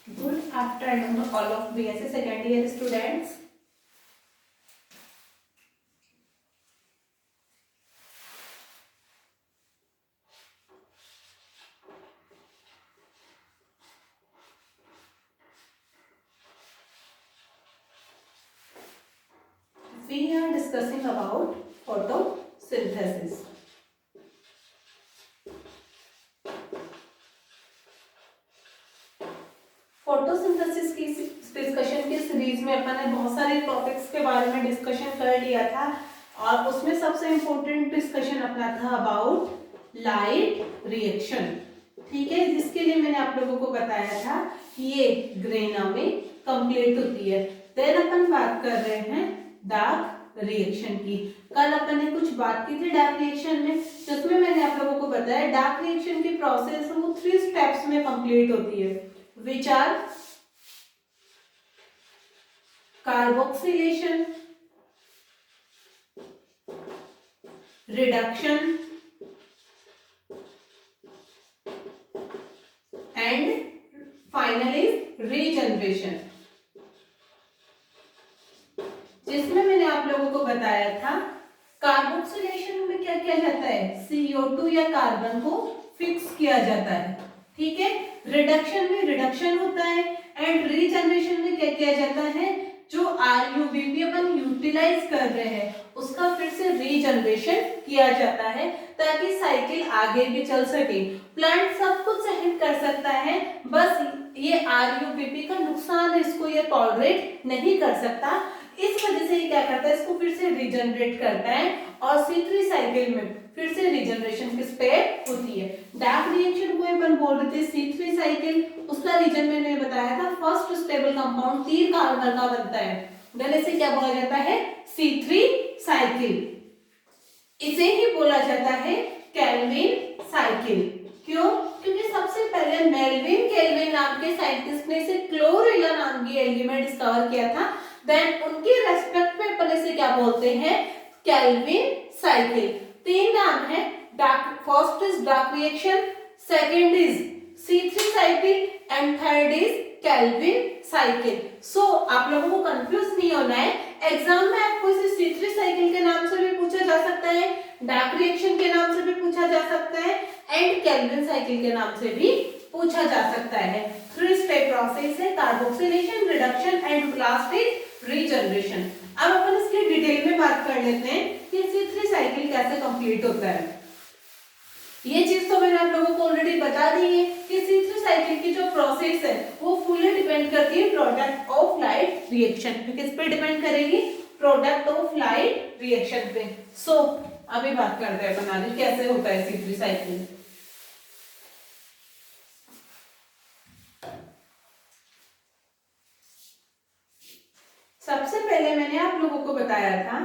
Good afternoon, all of BSc second year students. We are discussing about photosynthesis. Photosynthesis की discussion की series में अपन ने बहुत सारे टॉपिक्स के बारे में डिस्कशन कर लिया था और उसमें सबसे इम्पोर्टेंट डिस्कशन अपना था अबाउट लाइट रिएक्शन। ठीक है, जिसके लिए मैंने आप लोगों को बताया था कि ये ग्रेना में कंप्लीट होती है। देन अपन बात कर रहे हैं डार्क रिएक्शन की। कल अपन ने कुछ बात की थी डार्क रिएक्शन में, जिसमें मैंने आप लोगों को बताया डार्क रिएक्शन की प्रोसेस वो 3 स्टेप्स में कंप्लीट होती है, which are carboxylation, reduction and finally regeneration। जिसमें मैंने आप लोगों को बताया था कार्बोक्सिलेशन में क्या किया जाता है, CO2 या कार्बन को फिक्स किया जाता है। ठीक है, रिडक्शन में रिडक्शन होता है एंड रीजनरेशन में क्या किया जाता है, जो RUBP अपन यूटिलाइज कर रहे हैं उसका फिर से रीजनरेशन किया जाता है ताकि साइकिल आगे भी चल सके। प्लांट सब कुछ सहन कर सकता है, बस ये RUBP का नुकसान है, इसको ये टॉलरेट नहीं कर सकता। इस वजह से ये क्या करता है, इसको फिर से रीजनरेट करता है और C3 साइकिल में फिर से रीजनरेशन की स्टेप होती है। डार्क रिएक्शन को अपन बोल रहे थे C3 साइकिल, उसका रीजन मैंने बताया था फर्स्ट स्टेबल कंपाउंड 3 कार्बन का बनता है, गले से क्या बोला जाता है, C3 साइकिल। इसे ही बोला जाता है केल्विन साइकिल। क्यों? क्योंकि सबसे पहले मेल्विन केल्विन नाम के साइंटिस्ट ने इसे क्लोरेला नाम की एलिमेंट डिस्कवर किया था। देन उनके रेस्पेक्ट में अपन इसे क्या बोलते हैं, केल्विन साइकिल। 3 नाम है, dark first is dark reaction, second is C3 cycle and third is Calvin cycle. So आप लोगों को कंफ्यूज नहीं होना है, एग्जाम में आपको इसे C3 साइकिल के नाम से भी पूछा जा सकता है, डार्क रिएक्शन के नाम से भी पूछा जा सकता है एंड केल्विन साइकिल के नाम से भी पूछा जा सकता है। 3 स्टेप प्रोसेस है, carboxylation, reduction and last is regeneration. अब अपन इसकी डिटेल में बात कर लेते हैं कि C3 साइकिल कैसे कंप्लीट होता है। ये चीज तो मैंने आप लोगों को ऑलरेडी बता दी है कि C3 साइकिल की जो प्रोसेस है वो फुली डिपेंड करती है प्रोडक्ट ऑफ लाइट रिएक्शन पे। किस पे डिपेंड करेगी, प्रोडक्ट ऑफ लाइट रिएक्शन पे। सो अभी बात करते हैं बनाने कैसे होता है C3 साइकिल। सबसे पहले मैंने आप लोगों को बताया था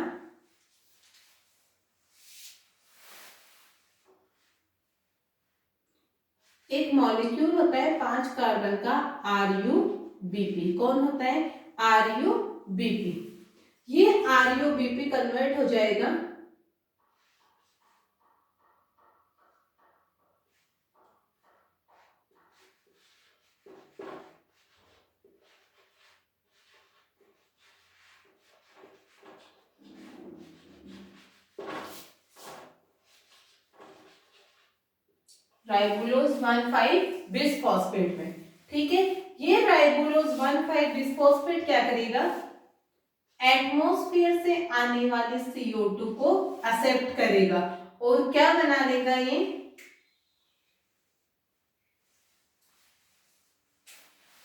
एक मॉलिक्यूल होता है 5 कार्बन का RUBP। कौन होता है, RUBP। ये RUBP कन्वर्ट हो जाएगा राइबोलोज 1,5 बिसफॉस्फेट में। ठीक है, ये राइबोलोज 1,5 बिसफॉस्फेट क्या करेगा, एटमॉस्फेयर से आने वाले CO2 को एक्सेप्ट करेगा और क्या बना लेगा, ये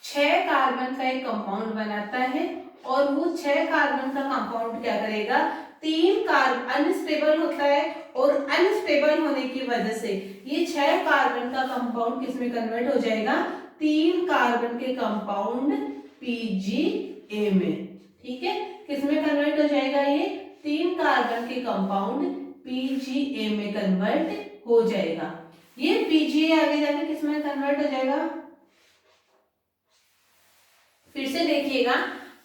6 कार्बन का एक कंपाउंड बनाता है और वो 6 कार्बन का कंपाउंड क्या करेगा, 3 कार्बन अनस्टेबल होता है और अनस्टेबल होने की वजह से ये 6 कार्बन का कंपाउंड किसमें कन्वर्ट हो जाएगा, 3 कार्बन के कंपाउंड PGA में। ठीक है, किसमें कन्वर्ट हो जाएगा, ये 3 कार्बन के कंपाउंड PGA में कन्वर्ट हो जाएगा। ये PGA आगे जाके किसमें कन्वर्ट हो जाएगा, फिर से देखिएगा,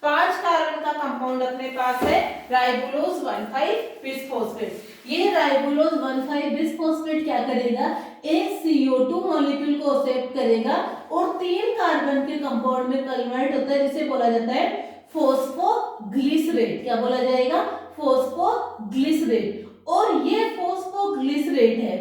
5 कार्बन का कंपाउंड अपने पास है राइबोलोज 1,5 बिसफॉस्फेट। ये राइबोलोज 1,5 बिसफॉस्फेट क्या करेगा, एक CO2 मॉलिक्यूल को एक्सेप्ट करेगा और 3 कार्बन के कंपाउंड में कन्वर्ट होता है, जिसे बोला जाता है फॉस्फोग्लिसरेट। क्या बोला जाएगा, फॉस्फोग्लिसरेट। और ये फॉस्फोग्लिसरेट है,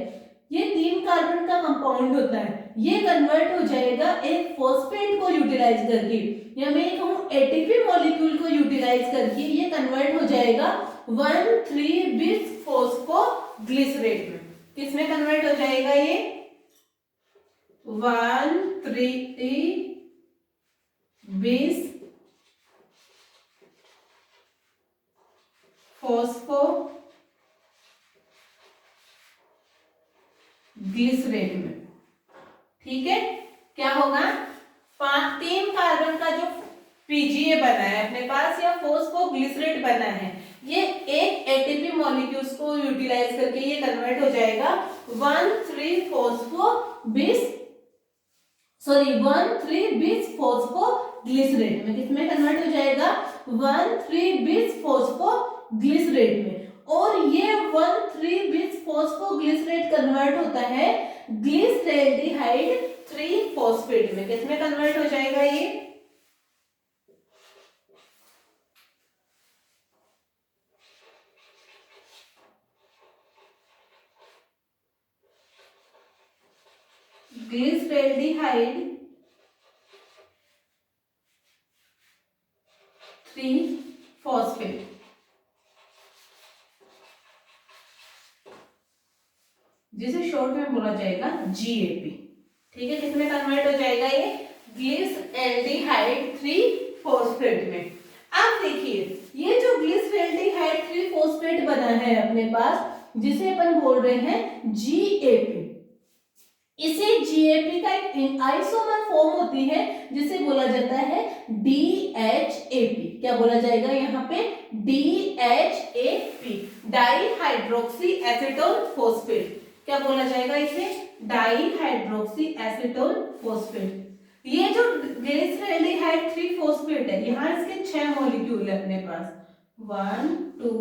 ये 3 कार्बन का कंपाउंड होता है, ये कन्वर्ट हो जाएगा एक फॉस्फेट को यूटिलाइज करके, या मैं कहूं एटीपी मॉलिक्यूल को यूटिलाइज करके ये कन्वर्ट हो जाएगा 1,3 बिस फॉस्फोग्लिसरेट में। किसमें कन्वर्ट हो जाएगा ये, 1,3 बिस फॉस्फोग्लिसरेट में। ठीक है, क्या होगा, 3 कार्बन का जो पीजीए बना है अपने पास या फॉस्फोग्लिसरेट बना है, ये एक एटीपी मॉलिक्यूल्स को यूटिलाइज करके ये कन्वर्ट हो जाएगा 1,3 बिस फॉस्फोग्लिसरेट में। किसमें कन्वर्ट हो जाएगा, 1,3 बिस फॉस्फोग्लिसरेट में। और ये 1,3 बिस फॉस्फोग्लिसरेट कन्वर्ट होता है ग्लिसरेल्डिहाइड 3 फॉस्फेट में। किसमें कन्वर्ट हो जाएगा ये, ग्लिसरेल्डिहाइड 3 फॉस्फेट, जिसे शॉर्ट में बोला जाएगा GAP। ठीक है, किसमें कन्वर्ट हो जाएगा ये, ग्लिसरेल्डिहाइड 3 फॉस्फेट में। अब देखिए, ये जो ग्लिसरेल्डिहाइड 3 फॉस्फेट बना है अपने पास, जिसे अपन बोल रहे हैं GAP, इसे GAP का एक आइसोमर फॉर्म होती है, जिसे बोला जाता है DHAP। क्या बोला जाएगा यहाँ पे, DHAP, डाईहाइड्रोक्सी एसीटोन फॉस्फेट। क्या बोला जाएगा इसे, डाईहाइड्रोक्सी एसीटोन फॉस्फेट। ये जो ग्लिसरेल्डिहाइड 3 फॉस्फेट है, यहाँ इसके 6 मॉलिक्यूल है अपने पास, 1 2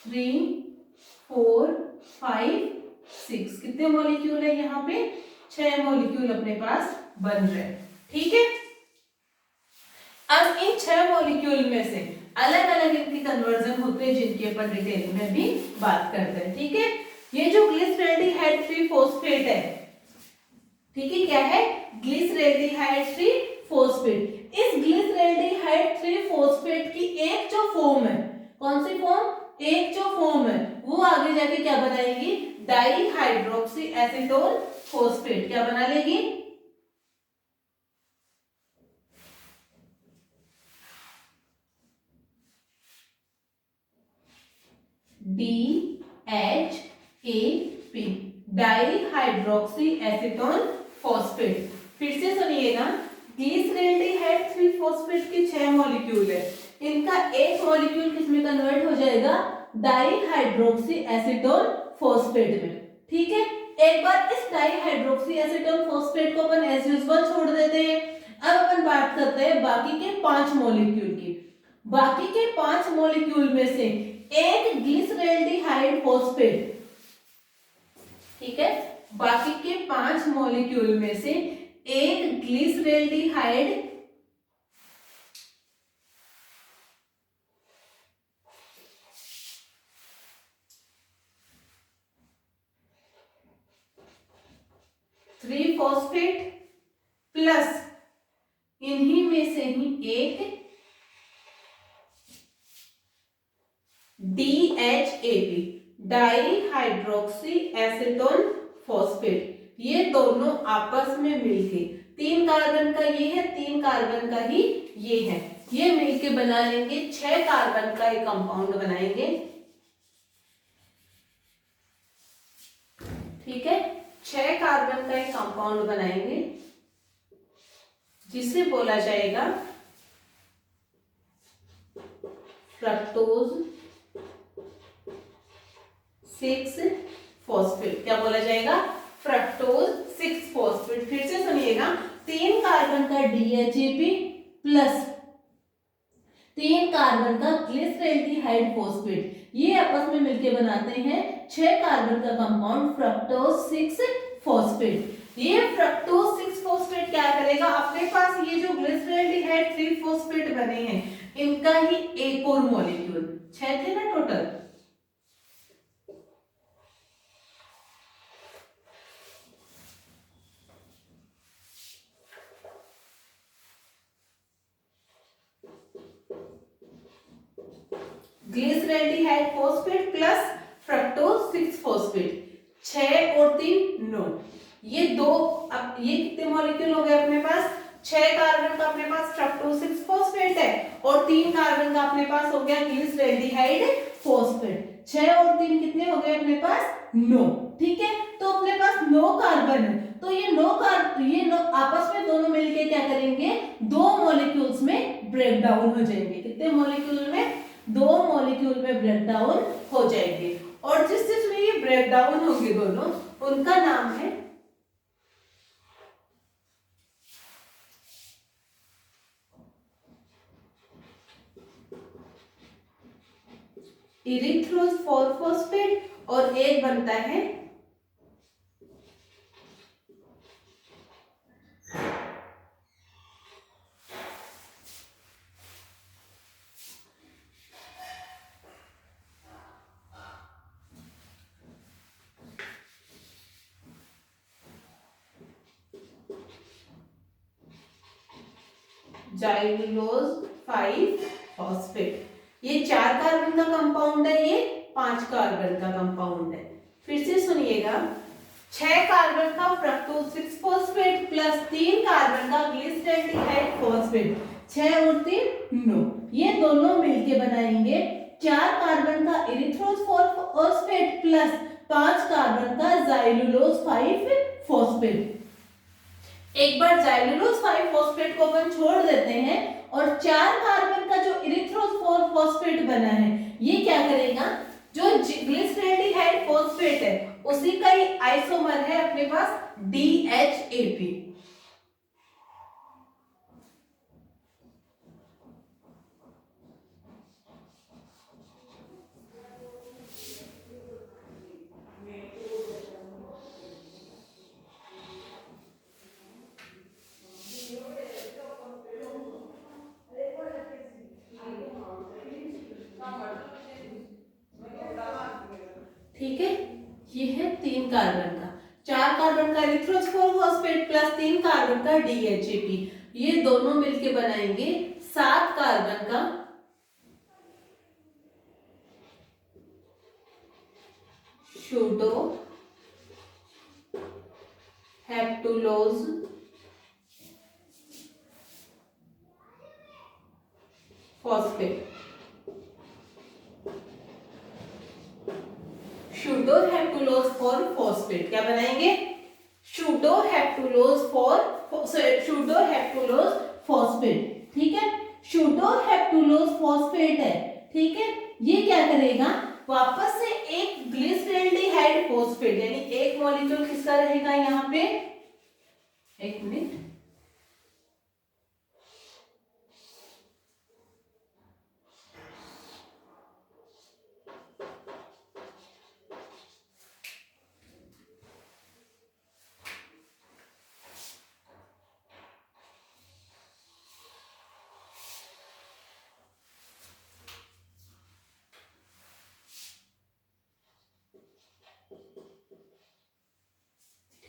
3 4 5 6। कितने मॉलिक्यूल है यहाँ पे, 6 मॉलिक्यूल अपने पास बन रहे हैं। ठीक है, अब इन 6 मॉलिक्यूल में से अलग अलग इनकी कन्वर्जन होते हैं, जिनकी अपन डिटेल में भी बात करते हैं। ठीक है, ये जो ग्लिसरेल्डिहाइड 3 फॉस्फेट है, ठीक है, क्या है, ग्लिसरेल्डिहाइड 3 फॉस्फेट। इस ग्लिसरेल्डिहाइड 3 फॉस्फेट की एक जो फॉर्म है, कौन सी फॉर्म, एक जो फॉर्म है, वो आगे जाके क्या बनाएगी, डाईहाइड्रोक्सी एसीटोन फॉस्फेट। क्या बना लेगी, DHAP, डाईहाइड्रोक्सी एसीटोन फॉस्फेट। फिर से सुनिएगा, ग्लिसरेल्डिहाइड 3 फॉस्फेट के 6 मॉलिक्यूल है, इनका एक मॉलिक्यूल किसमें कन्वर्ट हो जाएगा, डाईहाइड्रोक्सी एसीटोन फॉस्फेट में। ठीक है, एक बार इस डाईहाइड्रोक्सी एसीटोन फॉस्फेट को अपन एज यूजुअल छोड़ देते हैं। अब अपन बात करते हैं बाकी के 5 मॉलिक्यूल की। बाकी के 5 मॉलिक्यूल में से एक ग्लिसरेल्डिहाइड फॉस्फेट, ठीक है, बाकी के 5 मॉलिक्यूल में से एक ग्लिसरेल्डिहाइड थ्री फॉस्फेट प्लस इन्हीं में से ही एक DHAP, डाईहाइड्रोक्सी एसीटोन फॉस्फेट। ये दोनों आपस में मिलके 3 कार्बन का ये है, 3 कार्बन का ही ये है, ये मिलके बना लेंगे 6 कार्बन का एक कंपाउंड बनाएंगे। ठीक है, 6 कार्बन का एक कंपाउंड बनाएंगे, जिसे बोला जाएगा फ्रक्टोज 6 फॉस्फेट। क्या बोला जाएगा, फ्रक्टोज 6 फॉस्फेट। फिर से सुनिएगा, 3 कार्बन का DHAP प्लस ग्लिसरैल्डिहाइड फॉस्फेट, ये आपस में मिलके बनाते हैं 6 कार्बन का कंपाउंड फ्रक्टोज 6 फॉस्फेट। ये फ्रक्टोज 6 फॉस्फेट क्या करेगा, अपने पास ये जो ग्लिसरैल्डिहाइड 3 फॉस्फेट बने हैं इनका ही एक और मॉलिक्यूल, 6 थे ना total, glyceraldehyde phosphate plus fructose 6 phosphate, 6 और 3 9, ये दो, अब ये कितने मॉलिक्यूल हो गए अपने पास, 6 कार्बन का अपने पास फ्रक्टोज 6 फॉस्फेट है और 3 कार्बन का अपने पास हो गया ग्लिसरैल्डिहाइड फॉस्फेट, 6 और 3 कितने हो गए अपने पास 9। ठीक है, तो अपने पास 9 कार्बन है, तो ये 9 आपस में दोनों मिलके क्या करेंगे, 2 मॉलिक्यूल्स में ब्रेक डाउन हो जाएंगे। कितने मॉलिक्यूल में, 2 मॉलिक्यूल में ब्रेक डाउन हो जाएंगे, और जिसमें ये ब्रेक डाउन होंगे दोनों, उनका नाम है इरिथ्रोज 4 फॉस्फेट और एक बनता है जाइलुलोज 5 फॉस्फेट। ये 4 कार्बन का कंपाउंड है, ये 5 कार्बन का कंपाउंड है। फिर से सुनिएगा, 6 कार्बन का फ्रक्टोज 6 फॉस्फेट प्लस 3 कार्बन का ग्लिसरैल्डिहाइड फॉस्फेट, 6 और 3 9, ये दोनों मिलके बनाएंगे 4 कार्बन का इरिथ्रोज 4 फॉस्फेट प्लस 5 कार्बन का जाइलुलोज 5 फॉस्फेट। एक बार जाइलुलोज 5 फॉस्फेट को अपन छोड़ देते हैं और 4 कार्बन का जो इरिथ्रोज 4 फॉस्फेट बना है ये क्या करेगा, जो ग्लिसरैल्डिहाइड फॉस्फेट है उसी का ही आइसोमर है अपने पास DHAP। ठीक है, ये है 3 कार्बन का, 4 कार्बन का इरिथ्रोज 4 फॉस्फेट प्लस 3 कार्बन का DHAP, ये दोनों मिलके बनाएंगे 7 कार्बन का शूडो हेप्टुलोज फॉस्फेट। शूडो हेप्टुलोज 4 फॉस्फेट क्या बनाएंगे, शूडो हेप्टुलोज फॉस्फेट। ठीक है, शूडो हेप्टुलोज फॉस्फेट है। ठीक है, ये क्या करेगा, वापस से एक ग्लिसरैल्डिहाइड फॉस्फेट, यानी एक मॉलिक्यूल किसका रहेगा यहाँ पे, एक मिनट,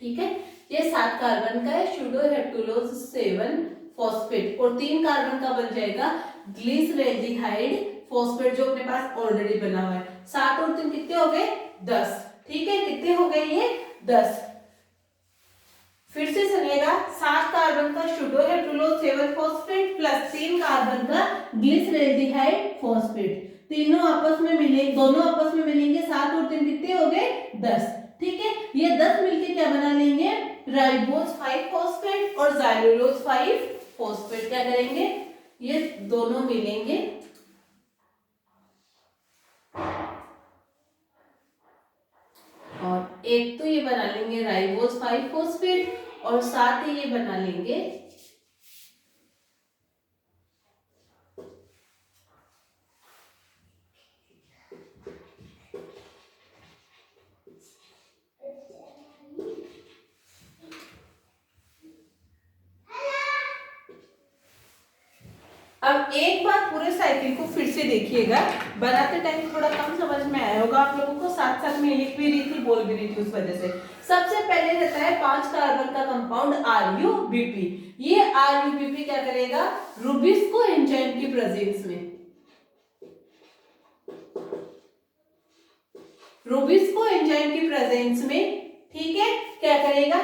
ठीक है, ये 7 कार्बन का है शूडो हेप्टुलोज 7 फॉस्फेट और 3 कार्बन का बन जाएगा ग्लिसरैल्डिहाइड फॉस्फेट जो अपने पास ऑलरेडी बना हुआ है। 7 और 3 कितने हो गए 10। ठीक है, कितने हो गए ये 10। फिर से सुनिएगा, 7 कार्बन का शूडो हेप्टुलोज 7 फॉस्फेट प्लस 3 कार्बन का ग्लिसरैल्डिहाइड फॉस्फेट, तीनों आपस में मिलेंगे, दोनों आपस में मिलेंगे, 7 और 3 कितने हो गए 10। ठीक है, ये 10 मिलके क्या बना लेंगे, राइबोज 5 फॉस्फेट और जाइलुलोज 5 फॉस्फेट क्या करेंगे, ये दोनों मिलेंगे और एक तो ये बना लेंगे राइबोज 5 फॉस्फेट और साथ ही ये बना लेंगे अब एक बार पूरे साइकिल को फिर से देखिएगा, बनाते टाइम थोड़ा कम समझ में आया होगा आप लोगों को, साथ साथ में लिख भी रही थी, बोल भी रही थी, उस वजह से। सबसे पहले रहता है 5 कार्बन का कंपाउंड RuBp। ये RuBp क्या करेगा, रुबिस्को एंजाइम की प्रेजेंस में, रुबिस्को एंजाइम की प्रेजेंस में, ठीक है, क्या करेगा,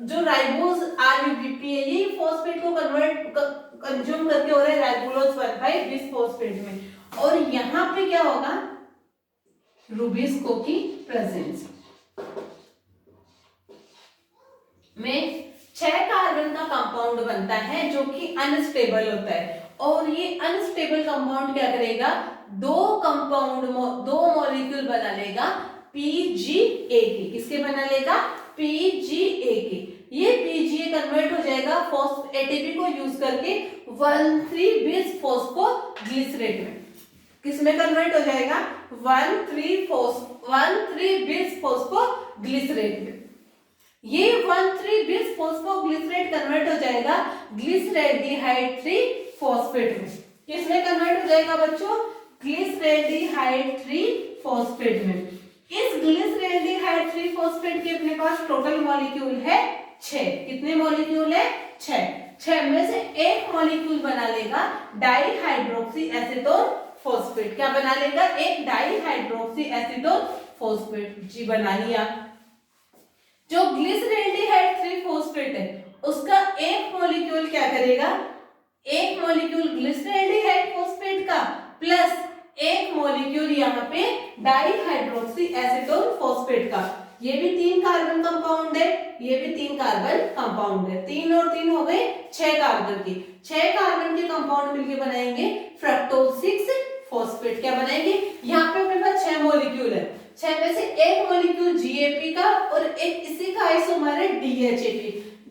जो राइबोज RuBp है ये फॉस्फेट को कंज्यूम करके हो रहा है राइबोलोज 1,5 बिस फॉस्फेट में, और यहां पे क्या होगा, रुबिस्को की प्रेजेंस में 6 कार्बन का कंपाउंड बनता है जो कि अनस्टेबल होता है। और ये अनस्टेबल कंपाउंड क्या करेगा, दो मॉलिक्यूल बना लेगा PGA। किसके बना लेगा, PGA। ये PGA कन्वर्ट हो जाएगा ATP को यूज करके 1,3 बिस फॉस्फोग्लिसरेट में। किसमें कन्वर्ट हो जाएगा, 1,3 बिस फॉस्फोग्लिसरेट में। ये 1,3 बिस फॉस्फोग्लिसरेट कन्वर्ट हो जाएगा ग्लिसरेल्डिहाइड 3 फॉस्फेट में। किसमें कन्वर्ट हो जाएगा बच्चों, ग्लिसरेल्डिहाइड 3 फॉस्फेट में। इस ग्लिसरेल्डिहाइड 3 फॉस्फेट के अपने पास टोटल मॉलिक्यूल है 6। कितने मॉलिक्यूल है, 6 में से एक मॉलिक्यूल बना लेगा डाइहाइड्रोक्सी एसीटोन फॉस्फेट। क्या बना लेगा, एक डाइहाइड्रोक्सी एसीटोन फॉस्फेट, जी बना लिया। जो ग्लिसरेल्डिहाइड 3 फॉस्फेट है उसका एक मॉलिक्यूल क्या करेगा, एक मॉलिक्यूल ग्लिसरेल्डिहाइड फॉस्फेट का प्लस एक मॉलिक्यूल यहाँ पे डाइहाइड्रोक्सी एसीटोन फॉस्फेट का। ये भी 3 कार्बन कंपाउंड है, ये भी 3 कार्बन कंपाउंड है। 3 और 3 हो गए 6 कार्बन की। 6 कार्बन के कंपाउंड मिलके बनाएंगे फ्रक्टोज 6 फॉस्फेट। क्या बनाएंगे, यहाँ पे अपने पास 6 मॉलिक्यूल है, 6 में से एक मॉलिक्यूल GAP का और एक इसी का आइसोमर है DHAP,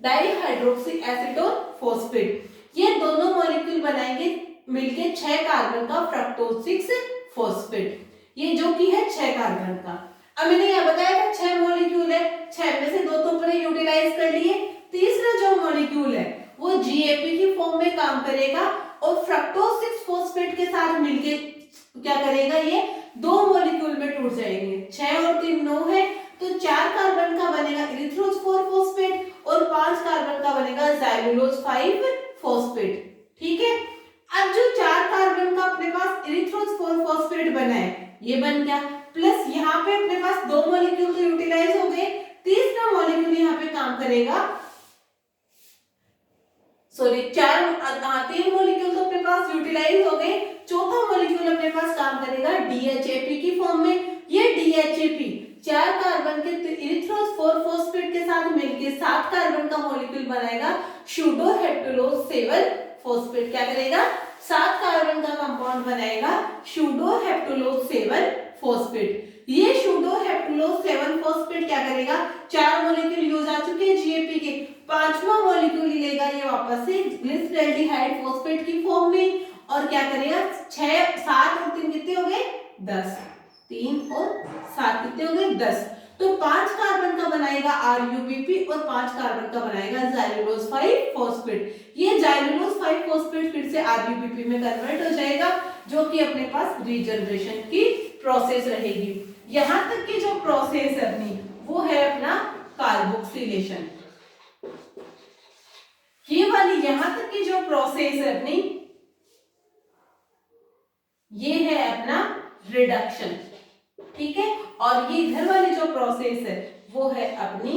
डाइहाइड्रोक्सी एसीटोन फॉस्फेट। ये दोनों मॉलिक्यूल बनाएंगे मिलके 6 कार्बन का फ्रक्टोज 6 फॉस्फेट, ये जो कि है 6 कार्बन का। अब मैंने यह बताया था 6 मॉलिक्यूल है, 6 में से 2 तो अपने यूटिलाइज कर लिए। तीसरा जो मॉलिक्यूल है वो GAP की फॉर्म में काम करेगा और फ्रक्टोज 6 फॉस्फेट के साथ मिलके क्या करेगा, ये 2 मॉलिक्यूल में टूट जाएंगे। 6 और 3 9 है, तो 4 कार्बन का बनेगा इरिथ्रोज 4 फॉस्फेट और 5 कार्बन का बनेगा ज़ाइलुलोज 5 फॉस्फेट। ठीक है, अब जो 4 कार्बन का अपने पास इरिथ्रोज 4 फॉस्फेट बना है ये बन गया, प्लस यहाँ पे अपने पास 2 मॉलिक्यूल तो यूटिलाइज हो गए। तीसरा मॉलिक्यूल यहाँ पे काम करेगा, सॉरी 3 मॉलिक्यूल तो अपने पास यूटिलाइज हो गए। चौथा मॉलिक्यूल अपने पास काम करेगा DHAP की फॉर्म में। ये DHAP 4 कार्बन के इरिथ्रोज 4 फॉस्फेट के साथ मिलके 7 कार्बन का मॉलिक्यूल बनाएगा सूडोहेप्टुलोज 7 फॉस्फेट। क्या करेगा, 7 कार्बन का कंपाउंड बनाएगा सूडोहेप्टुलोज 7 फॉस्फेट। ये सूडोहेप्टुलोज 7 फॉस्फेट क्या करेगा, 4 मॉलिक्यूल यूज आ चुके हैं GAP के, 5वां मॉलिक्यूल लेगा ये वापस से ग्लिसरेल्डिहाइड फॉस्फेट की फॉर्म में और क्या करेगा, 6 7 और 3 कितने हो गए 10, 3 और 7 कितने हो गए 10। तो 5 कार्बन का बनाएगा RuBp और 5 कार्बन का बनाएगा ज़ाइलुलोज 5 फॉस्फेट। ये ज़ाइलुलोज 5 फॉस्फेट फिर से RuBp में कन्वर्ट हो जाएगा, जो कि अपने पास रीजनरेशन की प्रोसेस रहेगी। यहां तक की जो प्रोसेस है अपनी वो है अपना कार्बोक्सिलेशन। ये वाली यहां तक की जो प्रोसेस है अपनी ये है अपना रिडक्शन। ठीक है, और ये इधर वाली जो प्रोसेस है वो है अपनी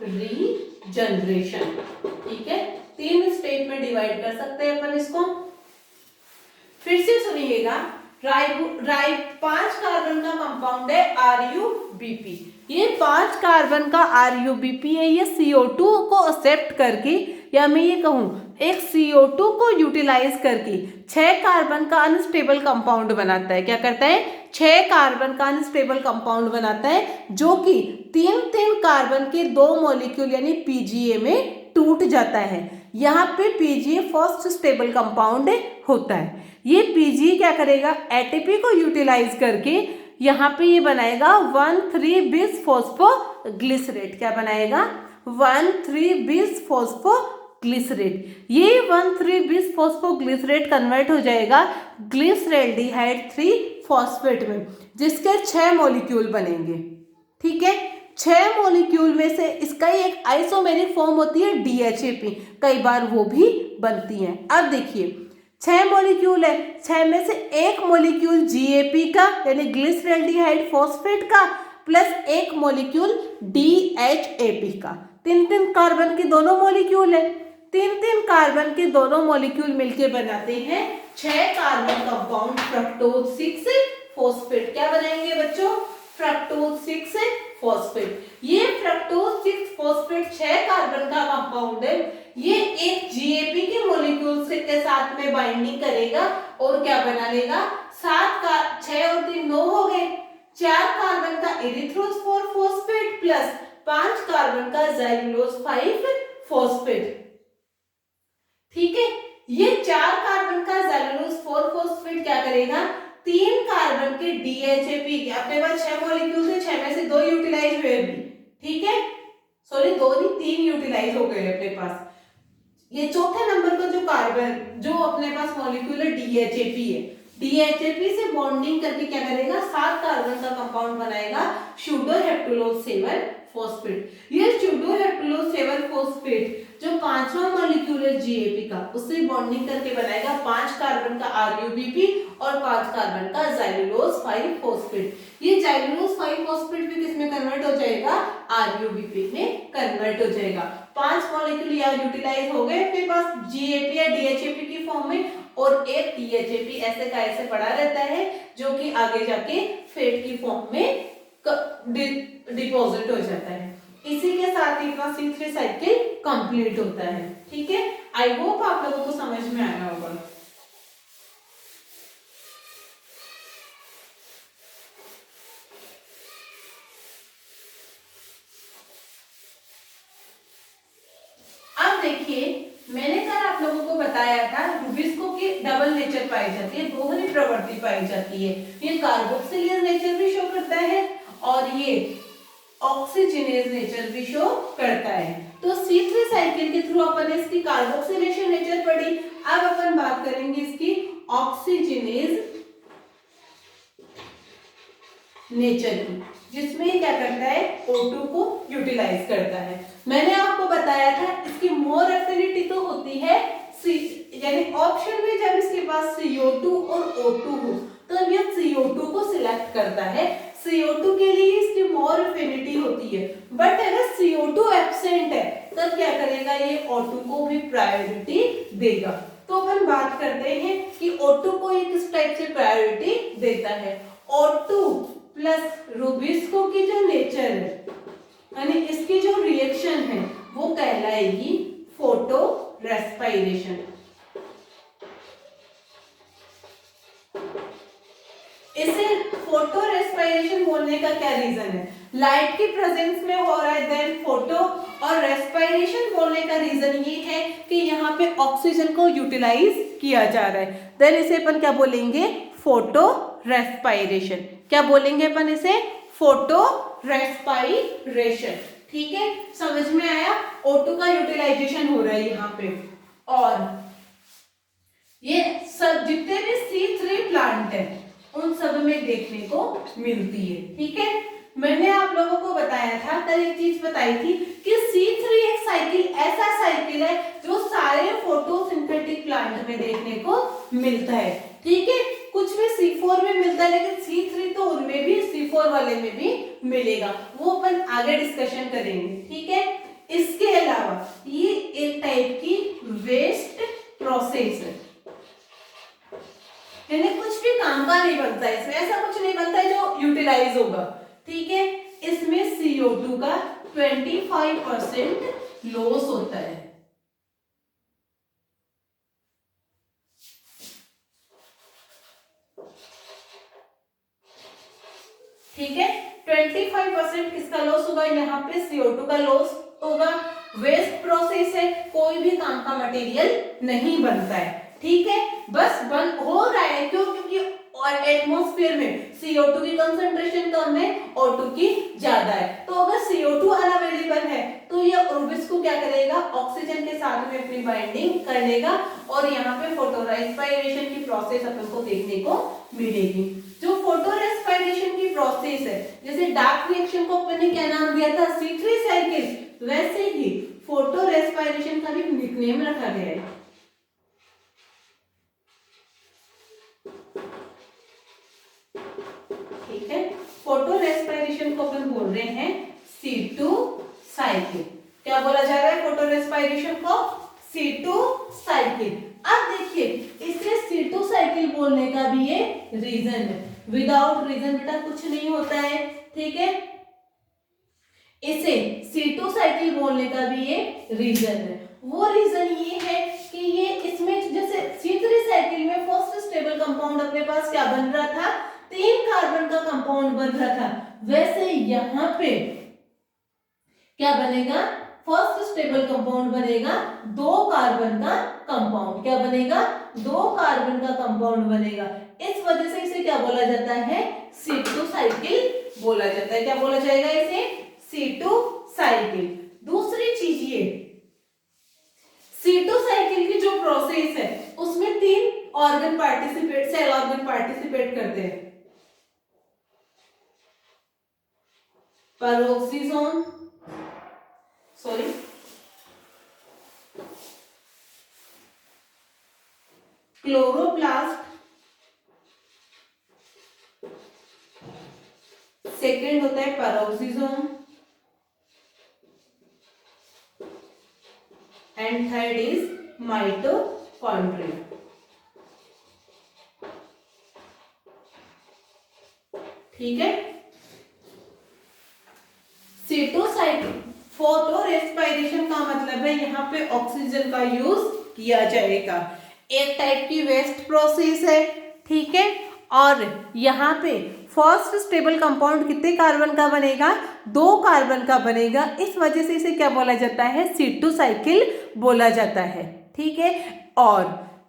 रीजनरेशन। ठीक है, 3 स्टेप में डिवाइड कर सकते हैं अपन इसको। फिर से सुनिएगा, 5 कार्बन का कंपाउंड है RuBp। ये 5 कार्बन का RuBp है, ये CO2 को एक्सेप्ट करके, या मैं ये कहूं एक CO2 को यूटिलाइज करके 6 कार्बन का अनस्टेबल कंपाउंड बनाता है। क्या करता है, 6 कार्बन का अनस्टेबल कंपाउंड बनाता है, जो कि 3 कार्बन के 2 मॉलिक्यूल यानी PGA में टूट जाता है। यहाँ पे PGA फर्स्ट स्टेबल कंपाउंड होता है। ये PGA क्या करेगा, ATP को यूटिलाइज करके यहाँ पे ये बनाएगा 1,3 बिस फॉस्फोग्लिसरेट। क्या बनाएगा, 1,3 बिस फॉस्फोग्लिसरेट। ग्लिसरेट। ये 1,3 बिस फॉस्फोग्लिसरेट कन्वर्ट हो जाएगा ग्लिसरेल्डिहाइड 3 फॉस्फेट में, जिसके 6 मॉलिक्यूल बनेंगे। ठीक है, 6 मॉलिक्यूल में से इसका ही एक आइसोमेरिक फॉर्म होती है DHAP, कई बार वो भी बनती है। अब देखिए 6 मॉलिक्यूल है, 6 में से एक मॉलिक्यूल GAP का यानी ग्लिसरेल्डिहाइड फॉस्फेट का प्लस एक मॉलिक्यूल DHAP का, 3-3 कार्बन के दोनों मॉलिक्यूल है। 3-3 कार्बन के दोनों मॉलिक्यूल मिलके बनाते हैं 6 कार्बन कंपाउंड फ्रक्टोज 6 फॉस्फेट। क्या बनाएंगे बच्चों? Fructose 6 phosphate. ये फ्रक्टोज 6 फॉस्फेट 6 कार्बन का कंपाउंड है। ये एक GAP के मॉलिक्यूल के साथ में बाइंडिंग करेगा और क्या बना लेगा? 7 का 6 और 3 9 हो गए, 4 कार्बन का इरिथ्रोस्फोर फॉस्फेट प्लस 5 कार्बन का ज़ैलुलोज 5 फॉस्फेट। ठीक है, ये 4 कार्बन का ज़ैलुलोज 4 फॉस्फेट क्या करेगा? 3 कार्बन के DHAP, अपने पास 6 मॉलिक्यूल थे, 6 में से 2 यूटिलाइज हुए भी। ठीक है, सॉरी 2 नहीं 3 यूटिलाइज हो गए अपने पास। ये चौथे नंबर का जो कार्बन जो अपने पास मॉलिक्यूल है DHAP है, DHAP से बॉन्डिंग करके क्या करेगा? 7 कार्बन का कंपाउंड बनाएगा स्यूडोहेप्टुलोज 7 फॉस्फेट। ये स्यूडोहेप्टुलोज 7 फॉस्फेट जो 5वां मॉलिक्यूल है GAP का, उससे बॉन्डिंग करके बनाएगा 5 कार्बन का RUBP और 5 कार्बन का ज़ैलुलोज 5 फॉस्फेट। ये ज़ैलुलोज 5 फॉस्फेट भी किसमें कन्वर्ट हो जाएगा? RUBP में कन्वर्ट हो जाएगा। 5 मॉलिक्यूल यहाँ यूटिलाइज हो गए अपने पास GAP या DHAP की फॉर्म में, और एक DHAP ऐसे का ऐसे पड़ा रहता है जो कि आगे जाके फेट की फॉर्म में डिपॉजिट हो जाता है। इसी के साथ ही अपना C3 साइकिल कंप्लीट होता है। ठीक है, आई होप आप लोगों को समझ में आया होगा। अब देखिए मैंने कल आप लोगों को बताया था रुबिस्को की डबल नेचर पाई जाती है, दोहरी प्रवृत्ति पाई जाती है। ये कार्बोक्सिलेज नेचर भी शो करता है और ये ऑक्सीजनेज नेचर भी शो करता है। तो C3 साइकिल के थ्रू अपन ने इसकी कार्बोक्सिलेशन नेचर पढ़ी। अब अपन बात करेंगे इसकी ऑक्सीजनेज नेचर की, जिसमें क्या करता है? O2 को यूटिलाइज करता है। मैंने आपको बताया था इसकी मोर एफिनिटी तो होती है यानी ऑप्शन में जब इसके पास CO2 और O2 हो तो ये CO2 को सिलेक्ट करता है। CO2 के लिए इसकी मोर एफिनिटी होती है, बट अगर CO2 एब्सेंट है तब क्या करेगा? ये O2 को भी प्रायोरिटी देगा। तो अपन बात करते हैं कि O2 को ये किस टाइप से प्रायोरिटी देता है। O2 प्लस रुबिस्को की जो नेचर है यानी इसकी जो रिएक्शन है वो कहलाएगी फोटो रेस्पिरेशन। इसे फोटो रेस्पिरेशन बोलने का क्या रीजन है? लाइट की प्रेजेंस में हो रहा है, देन फोटो, और रेस्पिरेशन बोलने का रीजन ये है कि यहाँ पे ऑक्सीजन को यूटिलाइज किया जा रहा है, देन इसे अपन क्या बोलेंगे? Photo respiration. क्या बोलेंगे अपन इसे? Photo respiration. ठीक है, समझ में आया? O2 का यूटिलाइजेशन हो रहा है यहाँ पे, और ये सब जितने भी C3 प्लांट है उन सब में देखने को मिलती है। ठीक है, मैंने आप लोगों को बताया था, कल एक चीज बताई थी कि C3 एक साइकिल ऐसा साइकिल है जो सारे फोटोसिंथेटिक प्लांट में देखने को मिलता है। ठीक है, कुछ में C4 में मिलता है लेकिन C3 तो उनमें भी, C4 वाले में भी मिलेगा, वो अपन आगे डिस्कशन करेंगे। ठीक है, इसके अलावा ये एक टाइप की वेस्ट प्रोसेस है, यानी कुछ भी काम का नहीं बनता है इसमें, ऐसा कुछ नहीं बनता है जो यूटिलाइज होगा। ठीक है, इसमें CO2 का 25% लॉस होता है। ठीक है, 25% किसका लॉस होगा? यहाँ पे CO2 का लॉस होगा। वेस्ट प्रोसेस है, कोई भी काम का मटेरियल नहीं बनता है। ठीक है, बस बन हो रहा है क्यों? क्योंकि और एटमॉस्फेयर में CO2 की कंसंट्रेशन कम है, O2 की ज्यादा है। तो अगर CO2 अनअवेलेबल है तो ये रूबिक्स को क्या करेगा, ऑक्सीजन के साथ में अपनी बाइंडिंग कर लेगा और यहाँ पे फोटो रेस्पिरेशन की प्रोसेस अपन को देखने को मिलेगी। जो फोटो रेस्पिरेशन की प्रोसेस है, जैसे डार्क रिएक्शन को अपन ने क्या नाम दिया था, C3 साइकिल, वैसे ही फोटो रेस्पिरेशन का भी निकनेम रखा गया है। ठीक है, फोटो रेस्पिरेशन को अपन बोल रहे हैं C2 साइकिल। क्या बोला जा रहा है फोटो रेस्पिरेशन को, C2 साइकिल। अब देखिए इसे C2 साइकिल बोलने का भी ये रीजन है, विदाउट रीजन बेटा कुछ नहीं होता है। ठीक है, इसे C2 साइकिल बोलने का भी ये रीजन है। वो रीजन ये है कि ये इसमें जैसे C3 साइकिल में फर्स्ट स्टेबल कंपाउंड अपने पास क्या बन रहा था, 3 कार्बन का कंपाउंड बन रहा था, वैसे यहाँ पे क्या बनेगा, फर्स्ट स्टेबल कंपाउंड बनेगा 2 कार्बन का कंपाउंड। क्या बनेगा, 2 कार्बन का कंपाउंड बनेगा। इस वजह से इसे क्या बोला जाता है, C2 साइकिल बोला जाता है। क्या बोला जाएगा इसे, C2 साइकिल। दूसरी चीज ये C2 साइकिल की जो प्रोसेस है उसमें 3 organ participate, cell organ participate करते हैं। पैरोक्सिसोम, सॉरी क्लोरोप्लास्ट, सेकेंड होता है peroxisome and third is mitochondria. ठीक है, C2 साइकिल फोटो रेस्पिरेशन का मतलब है यहाँ पे ऑक्सीजन का यूज किया जाएगा। एक टाइप की वेस्ट प्रोसेस है। ठीक है, और यहाँ पे फर्स्ट स्टेबल कंपाउंड कितने कार्बन का बनेगा, 2 कार्बन का बनेगा। इस वजह से इसे क्या बोला जाता है, C2 साइकिल बोला जाता है। ठीक है, और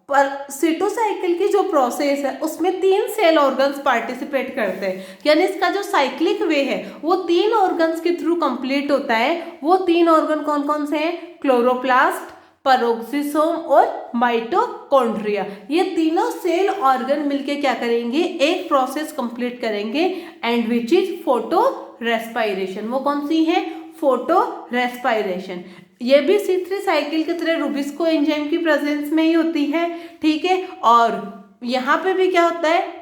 पर C2 साइकिल की जो प्रोसेस है उसमें 3 सेल ऑर्गन्स पार्टिसिपेट करते हैं, यानी इसका जो साइक्लिक वे है वो 3 ऑर्गन्स के थ्रू कंप्लीट होता है। वो 3 ऑर्गन कौन कौन से हैं, क्लोरोप्लास्ट, पैरोक्सिसोम और माइटोकॉन्ड्रिया। ये तीनों सेल ऑर्गन मिलके क्या करेंगे, एक प्रोसेस कंप्लीट करेंगे and which is photo respiration. वो कौन सी है, फोटो रेस्पिरेशन। ये भी C3 साइकिल की तरह रूबिस्को एंजाइम की प्रेजेंस में ही होती है। ठीक है, और यहाँ पे भी क्या होता है,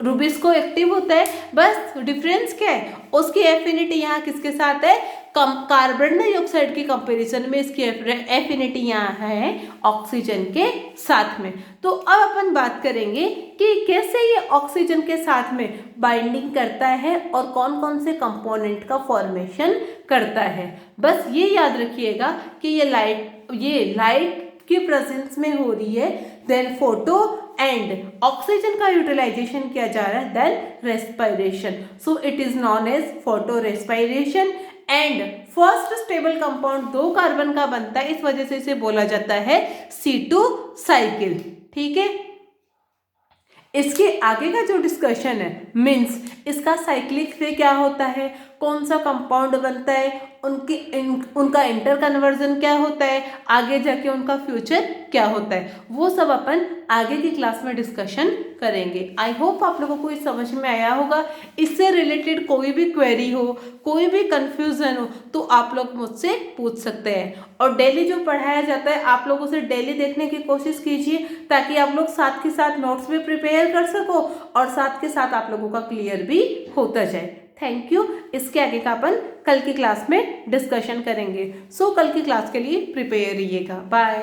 रूबिस्को एक्टिव होता है, बस डिफरेंस क्या है, उसकी एफिनिटी यहाँ किसके साथ है, कार्बन डाइऑक्साइड के कंपैरिजन में इसकी एफिनिटी यहाँ है ऑक्सीजन के साथ में। तो अब अपन बात करेंगे कि कैसे ये ऑक्सीजन के साथ में बाइंडिंग करता है और कौन कौन से कंपोनेंट का फॉर्मेशन करता है। बस ये याद रखिएगा कि ये लाइट की प्रेजेंस में हो रही है, देन फोटो एंड ऑक्सीजन का यूटिलाइजेशन किया जा रहा है, then respiration. So it is known as photorespiration and first stable compound 2 carbon का बनता है, इस वजह से इसे बोला जाता है C2 साइकिल। ठीक है, इसके आगे का जो डिस्कशन है मीन्स इसका साइक्लिक वे क्या होता है, कौन सा कंपाउंड बनता है, उनका इंटर कन्वर्जन क्या होता है, आगे जाके उनका फ्यूचर क्या होता है, वो सब अपन आगे की क्लास में डिस्कशन करेंगे। आई होप आप लोगों को ये समझ में आया होगा। इससे रिलेटेड कोई भी क्वेरी हो, कोई भी कंफ्यूजन हो तो आप लोग मुझसे पूछ सकते हैं। और डेली जो पढ़ाया जाता है आप लोग उसे डेली देखने की कोशिश कीजिए, ताकि आप लोग साथ के साथ नोट्स भी प्रिपेयर कर सको और साथ के साथ आप लोगों का क्लियर भी होता जाए। Thank you. इसके आगे का अपन कल की क्लास में डिस्कशन करेंगे। सो कल की क्लास के लिए प्रिपेयर रहिएगा। बाय।